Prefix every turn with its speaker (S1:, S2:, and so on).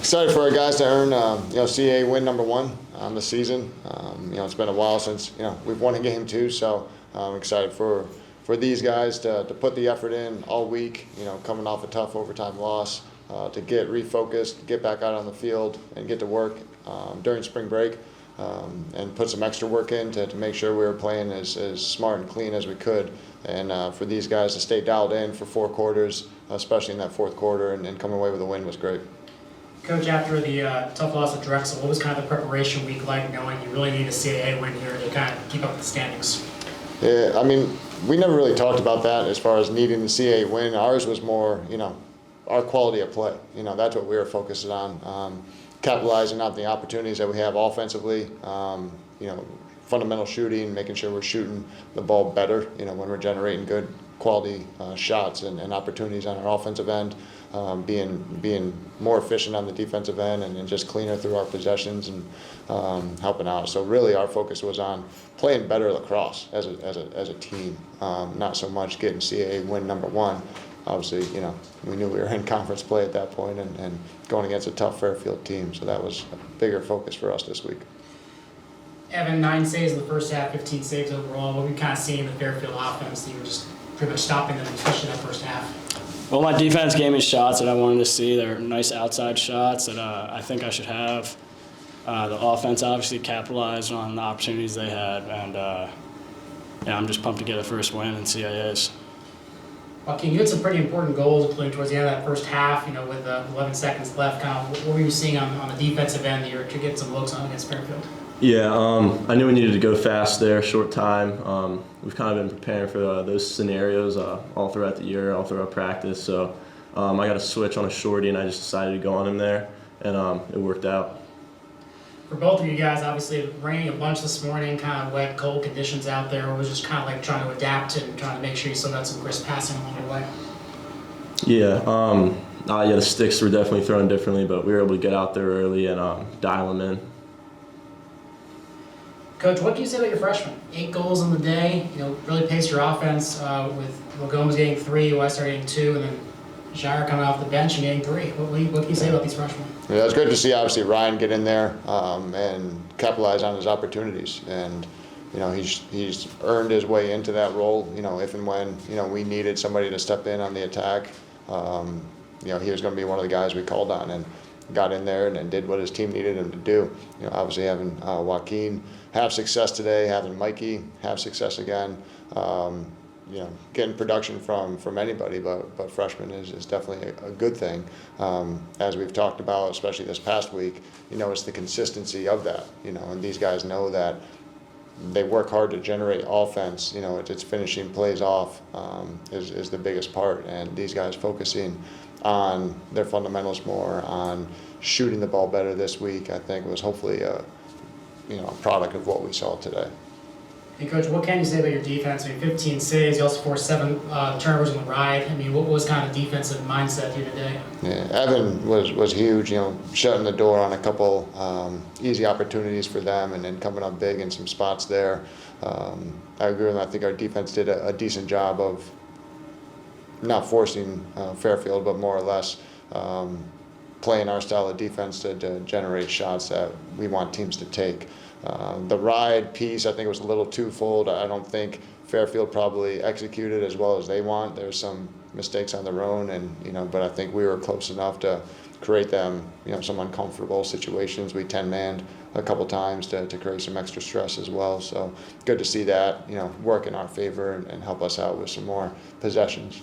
S1: Excited for our guys to earn, CAA win number 1 on the season. It's been a while since, we've won a game too, so I'm excited for these guys to put the effort in all week, coming off a tough overtime loss, to get refocused, get back out on the field, and get to work during spring break, and put some extra work in to make sure we were playing as smart and clean as we could. And for these guys to stay dialed in for 4 quarters, especially in that fourth quarter, and coming away with a win was great.
S2: Coach, after the tough loss at Drexel, what was kind of the preparation week like, knowing you really need a CAA win here to kind of keep up with the standings?
S1: Yeah, we never really talked about that as far as needing the CAA win. Ours was more, our quality of play. That's what we were focused on, capitalizing on the opportunities that we have offensively, fundamental shooting, making sure we're shooting the ball better, when we're generating good quality shots and opportunities on our offensive end, being more efficient on the defensive end and just cleaner through our possessions and helping out. So really our focus was on playing better lacrosse as a team, not so much getting CAA win number 1. Obviously, we knew we were in conference play at that point and going against a tough Fairfield team, so that was a bigger focus for us this week.
S2: Evan, 9 saves in the first half, 15 saves overall. What we kind of seen in the Fairfield offense, you were just pretty much stopping them, especially that first half.
S3: Well, my defense gave me shots that I wanted to see. They're nice outside shots that I think I should have. The offense obviously capitalized on the opportunities they had, and I'm just pumped to get a first win in CAAs.
S2: Joaquin, you had some pretty important goals including towards the end of that first half, with 11 seconds left. Kind of, what were you seeing on the defensive end to get some looks on against Fairfield?
S4: Yeah, I knew we needed to go fast there, short time. We've kind of been preparing for those scenarios all throughout the year, all throughout practice. So I got a switch on a shorty, and I just decided to go on him there, and it worked out.
S2: For both of you guys, obviously it raining a bunch this morning, kind of wet, cold conditions out there. It was just kind of like trying to adapt and trying to make sure you still got some crisp passing along your way.
S4: Yeah, the sticks were definitely thrown differently, but we were able to get out there early and dial them in.
S2: Coach, what can you say about your freshmen? 8 goals in the day, really paced your offense with Lagomez getting 3, Westar getting 2, and then Jair coming off the bench and getting 3. What can you say about these freshmen?
S1: Yeah, it's great to see obviously Ryan get in there and capitalize on his opportunities, and he's earned his way into that role. If and when we needed somebody to step in on the attack, he was going to be one of the guys we called on, and got in there and did what his team needed him to do. Obviously having Joaquin have success today, having Mikey have success again, getting production from anybody, but freshmen is definitely a good thing. As we've talked about, especially this past week, it's the consistency of that, and these guys know that they work hard to generate offense. It's finishing plays off is the biggest part, and these guys focusing on their fundamentals more, on shooting the ball better this week, I think was hopefully a product of what we saw today.
S2: Hey, Coach, what can you say about your defense? 15 saves, you also forced 7 turnovers on the ride. What was kind of the defensive mindset here today?
S1: Yeah, Evan was huge, shutting the door on a couple easy opportunities for them and then coming up big in some spots there. I agree with him. I think our defense did a decent job of not forcing Fairfield, but more or less playing our style of defense to generate shots that we want teams to take. The ride piece, I think, was a little twofold. I don't think Fairfield probably executed as well as they want. There's some mistakes on their own, and but I think we were close enough to create them, some uncomfortable situations. We 10-manned a couple times to create some extra stress as well. So good to see that, work in our favor and help us out with some more possessions.